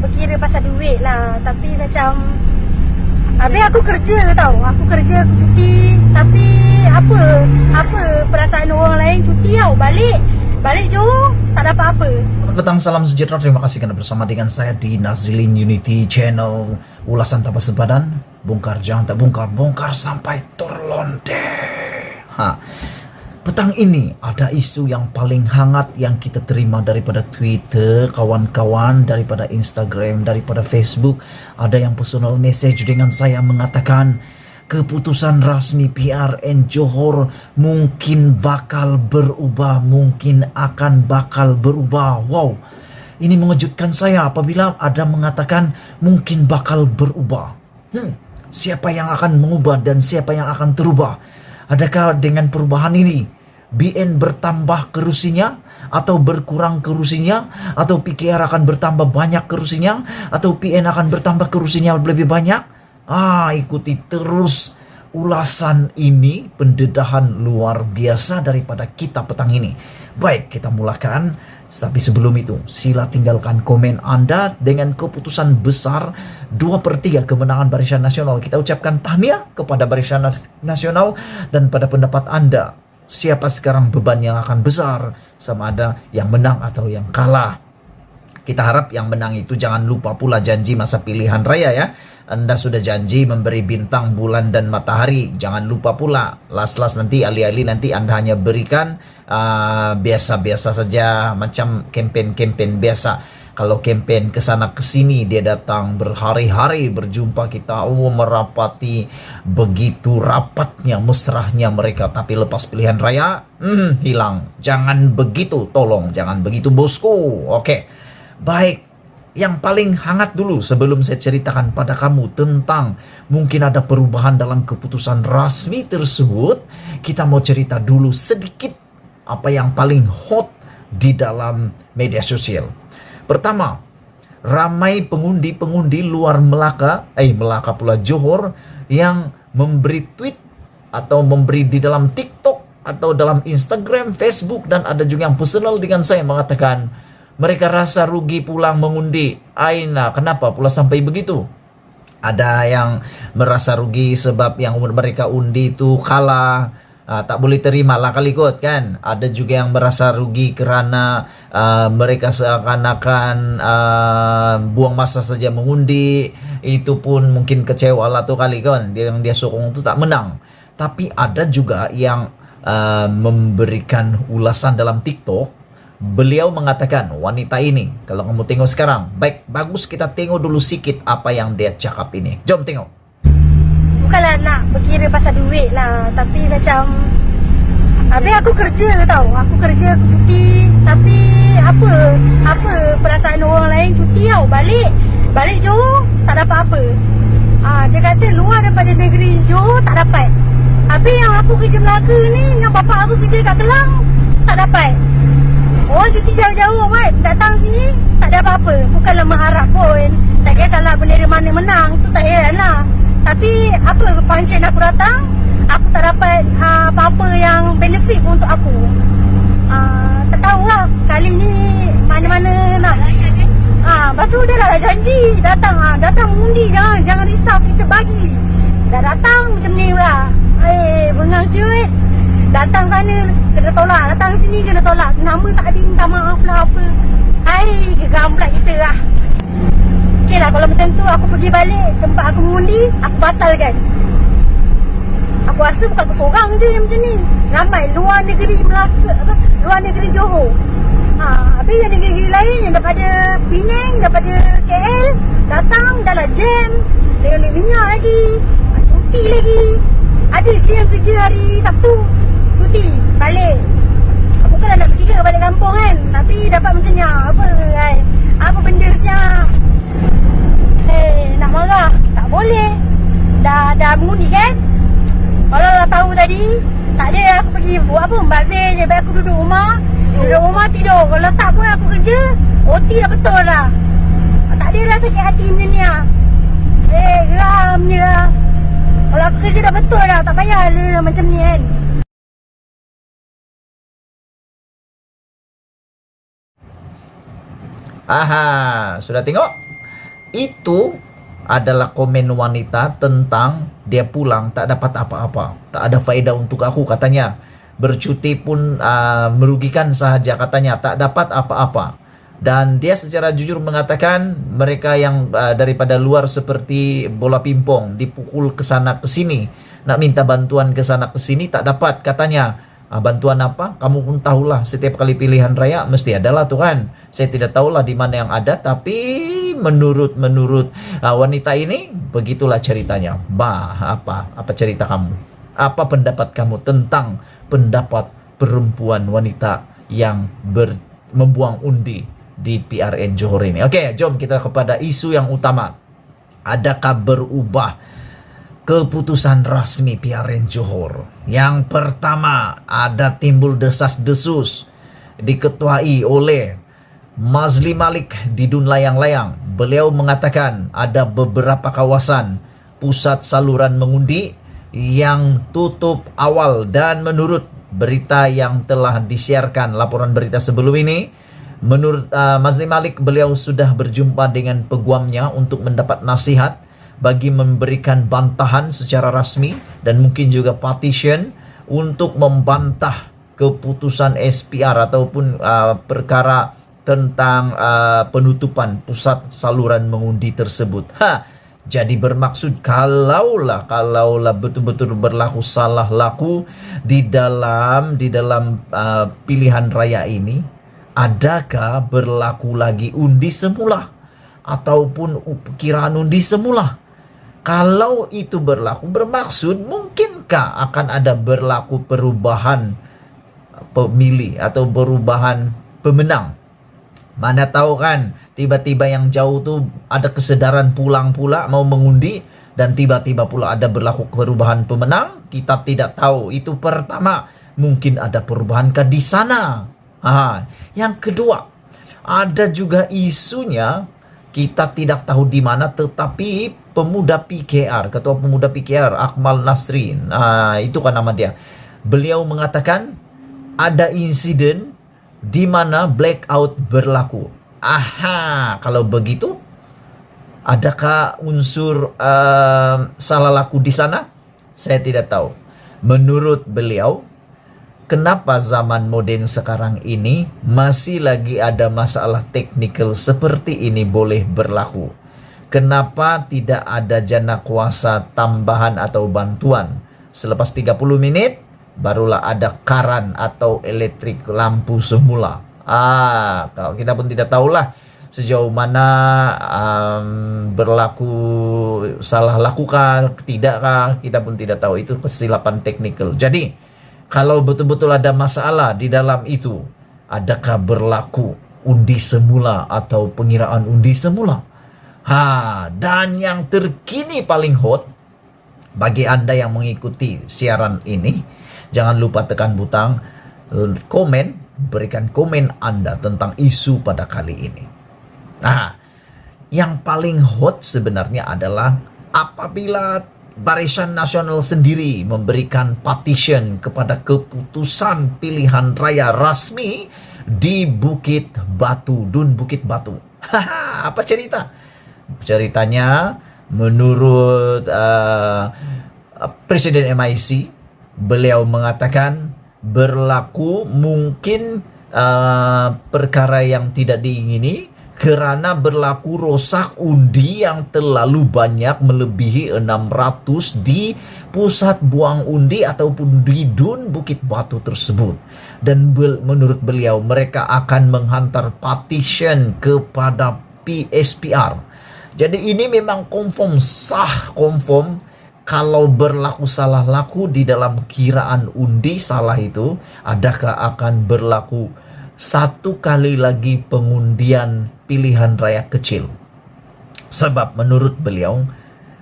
berkira pasal duit lah. Tapi macam habis aku kerja tau. Aku kerja, aku cuti. Tapi apa perasaan orang lain cuti tau. Balik Johor tak dapat apa. Selamat petang, salam sejahtera. Terima kasih kerana bersama dengan saya di Nazilin Unity Channel. Ulasan tanpa sempadan, bongkar jangan tak bongkar, bongkar sampai terlonde. Petang ini ada isu yang paling hangat yang kita terima daripada Twitter, kawan-kawan, daripada Instagram, daripada Facebook. Ada yang personal message dengan saya mengatakan keputusan rasmi PRN Johor mungkin bakal berubah, mungkin akan bakal berubah. Wow, ini mengejutkan saya apabila ada mengatakan mungkin bakal berubah. Siapa yang akan mengubah dan siapa yang akan terubah? Adakah dengan perubahan ini BN bertambah kerusinya atau berkurang kerusinya, atau PKR akan bertambah banyak kerusinya, atau PN akan bertambah kerusinya lebih banyak? Ikuti terus ulasan ini, pendedahan luar biasa daripada kita petang ini. Baik, kita mulakan. Tapi sebelum itu, sila tinggalkan komen Anda dengan keputusan besar 2/3 kemenangan Barisan Nasional. Kita ucapkan tahniah kepada Barisan Nasional, dan pada pendapat Anda, siapa sekarang beban yang akan besar, sama ada yang menang atau yang kalah? Kita harap yang menang itu jangan lupa pula janji masa pilihan raya ya. Anda sudah janji memberi bintang, bulan, dan matahari. Jangan lupa pula. Las-las nanti, alih-alih nanti Anda hanya berikan biasa-biasa saja, macam kempen-kempen biasa. Kalau kempen kesana kesini, dia datang berhari-hari berjumpa kita, merapati begitu rapatnya, mesrahnya mereka. Tapi lepas pilihan raya, hilang. Jangan begitu, tolong, jangan begitu bosku. Oke, baik. Yang paling hangat dulu sebelum saya ceritakan pada kamu tentang mungkin ada perubahan dalam keputusan rasmi tersebut, kita mau cerita dulu sedikit apa yang paling hot di dalam media sosial. Pertama, ramai pengundi-pengundi luar Melaka pula Johor, yang memberi tweet atau memberi di dalam TikTok atau dalam Instagram, Facebook, dan ada juga yang personal dengan saya mengatakan mereka rasa rugi pulang mengundi. Aina, kenapa pula sampai begitu? Ada yang merasa rugi sebab yang mereka undi itu kalah, tak boleh terima lah kali kot kan. Ada juga yang merasa rugi kerana mereka seakan-akan buang masa saja mengundi. Itu pun mungkin kecewa lah tu kali kan, yang dia sokong tu tak menang. Tapi ada juga yang memberikan ulasan dalam TikTok. Beliau mengatakan, wanita ini, kalau kamu tengok sekarang, bagus kita tengok dulu sikit apa yang dia cakap ini. Jom tengok. Bukanlah nak berkira pasal duit lah. Tapi macam habis aku kerja tau. Aku kerja, aku cuti. Tapi apa perasaan orang lain cuti tau. Balik Johor tak dapat apa. Dia kata luar daripada negeri Johor tak dapat. Habis yang aku kerja Melaka ni, yang bapak aku kerja kat Kelang, tak dapat. Orang cuti jauh-jauh kan, datang sini tak ada apa-apa. Bukanlah mengharap pun, tak kisahlah bendera mana menang, tu tak heran lah. Tapi apa function aku datang, aku tak dapat apa-apa yang benefit untuk aku. Tak tahulah kali ni mana-mana nak. Lepas tu dia dah janji datang mengundi, jangan risau, kita bagi. Dah datang macam ni pula. Bengang siut. Datang sana kena tolak, datang sini kena tolak. Nama tak ada, minta maaf lah apa. Geram pula kita lah. Okey lah, kalau macam tu aku pergi balik tempat aku mengundi, aku batalkan. Aku rasa bukan aku seorang je yang macam ni. Ramai luar negeri Melaka, luar negeri Johor. Habis yang negeri-negeri lain yang daripada Penang, daripada KL, datang dah lah jam. Tengok minyak lagi, cuti lagi. Ada je yang kerja hari Sabtu, cuti, balik. Aku kan nak pergi ke balik kampung kan, tapi dapat macam ni, apa benda siap. Nak marah, tak boleh. Dah mengundi kan. Kalau dah tahu tadi, tak ada aku pergi buat apa, membazir je. Baik aku duduk rumah tidur. Kalau tak pun aku kerja, OT dah betul dah. Tak ada lah sakit hati macam ni lah. Geramnya lah. Kalau aku kerja dah betul dah, tak payah lah macam ni kan. Sudah tengok? Itu adalah komen wanita tentang dia pulang tak dapat apa-apa, tak ada faedah untuk aku katanya. Bercuti pun merugikan sahaja katanya, tak dapat apa-apa. Dan dia secara jujur mengatakan mereka yang daripada luar seperti bola pimpong, dipukul ke sana ke sini, nak minta bantuan ke sana ke sini tak dapat katanya. Bantuan apa? Kamu pun tahulah, setiap kali pilihan raya mesti adalah tuh kan. Saya tidak tahulah di mana yang ada, tapi menurut wanita ini begitulah ceritanya. Apa cerita kamu? Apa pendapat kamu tentang pendapat perempuan wanita yang membuang undi di PRN Johor ini? Oke, jom kita kepada isu yang utama. Adakah berubah keputusan resmi PRN Johor? Yang pertama, ada timbul desas-desus diketuai oleh Mazli Malik di Dun Layang-Layang. Beliau mengatakan ada beberapa kawasan pusat saluran mengundi yang tutup awal, dan menurut berita yang telah disiarkan, laporan berita sebelum ini, menurut Mazli Malik, beliau sudah berjumpa dengan peguamnya untuk mendapat nasihat bagi memberikan bantahan secara rasmi dan mungkin juga petition untuk membantah keputusan SPR ataupun perkara tentang penutupan pusat saluran mengundi tersebut. Jadi bermaksud kalaulah betul-betul berlaku salah laku di dalam pilihan raya ini, adakah berlaku lagi undi semula ataupun kiraan undi semula? Kalau itu berlaku, bermaksud mungkinkah akan ada berlaku perubahan pemilih atau perubahan pemenang? Mana tahu kan, tiba-tiba yang jauh tuh ada kesadaran pulang pula mau mengundi, dan tiba-tiba pula ada berlaku perubahan pemenang. Kita tidak tahu. Itu pertama, mungkin ada perubahankah di sana? Yang kedua, ada juga isunya, kita tidak tahu di mana, tetapi pemuda PKR, ketua pemuda PKR Akmal Nasrin, itu kan nama dia. Beliau mengatakan ada insiden di mana blackout berlaku. Kalau begitu, adakah unsur salah laku di sana? Saya tidak tahu. Menurut beliau, kenapa zaman modern sekarang ini masih lagi ada masalah teknikal seperti ini boleh berlaku? Kenapa tidak ada jana kuasa tambahan atau bantuan? Selepas 30 menit, barulah ada karan atau elektrik lampu semula. Kalau kita pun tidak tahulah sejauh mana berlaku salah lakukan, tidakkah, kita pun tidak tahu. Itu kesilapan teknikal. Jadi, kalau betul-betul ada masalah di dalam itu, adakah berlaku undi semula atau pengiraan undi semula? Dan yang terkini paling hot bagi Anda yang mengikuti siaran ini, jangan lupa tekan butang komen, berikan komen Anda tentang isu pada kali ini. Yang paling hot sebenarnya adalah apabila Barisan Nasional sendiri memberikan petition kepada keputusan pilihan raya rasmi di Bukit Batu, Dun Bukit Batu. Apa cerita? Ceritanya menurut Presiden MIC, beliau mengatakan berlaku mungkin perkara yang tidak diingini karena berlaku rosak undi yang terlalu banyak melebihi 600 di pusat buang undi ataupun di Dun Bukit Batu tersebut. Dan menurut beliau mereka akan menghantar petition kepada PSPR. Jadi ini memang confirm kalau berlaku salah laku di dalam kiraan undi salah itu, adakah akan berlaku satu kali lagi pengundian pilihan raya kecil. Sebab menurut beliau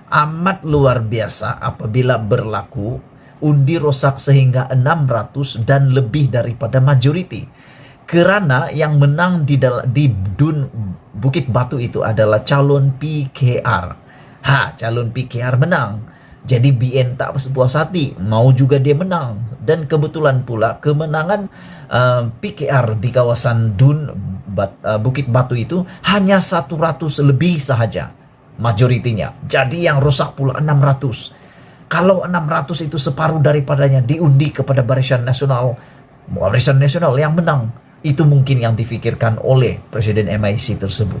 amat luar biasa apabila berlaku undi rosak sehingga 600 dan lebih daripada majority. Karena yang menang di Dun Bukit Batu itu adalah calon PKR. Calon PKR menang. Jadi BN tak sepuas hati, mau juga dia menang. Dan kebetulan pula kemenangan PKR di kawasan Dun Bukit Batu itu hanya 100 lebih sahaja. majoritinya. Jadi yang rusak pula 600. Kalau 600 itu separuh daripadanya diundi kepada Barisan Nasional yang menang. Itu mungkin yang difikirkan oleh Presiden MIC tersebut.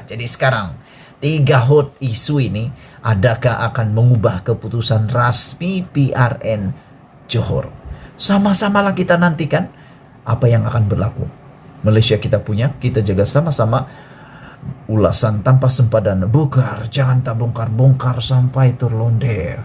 Jadi sekarang 3 hot isu ini, adakah akan mengubah keputusan resmi PRN Johor? Sama-samalah kita nantikan apa yang akan berlaku. Malaysia kita punya, kita jaga sama-sama. Ulasan tanpa sempadan, bongkar, jangan tak bongkar-bongkar sampai terlonde.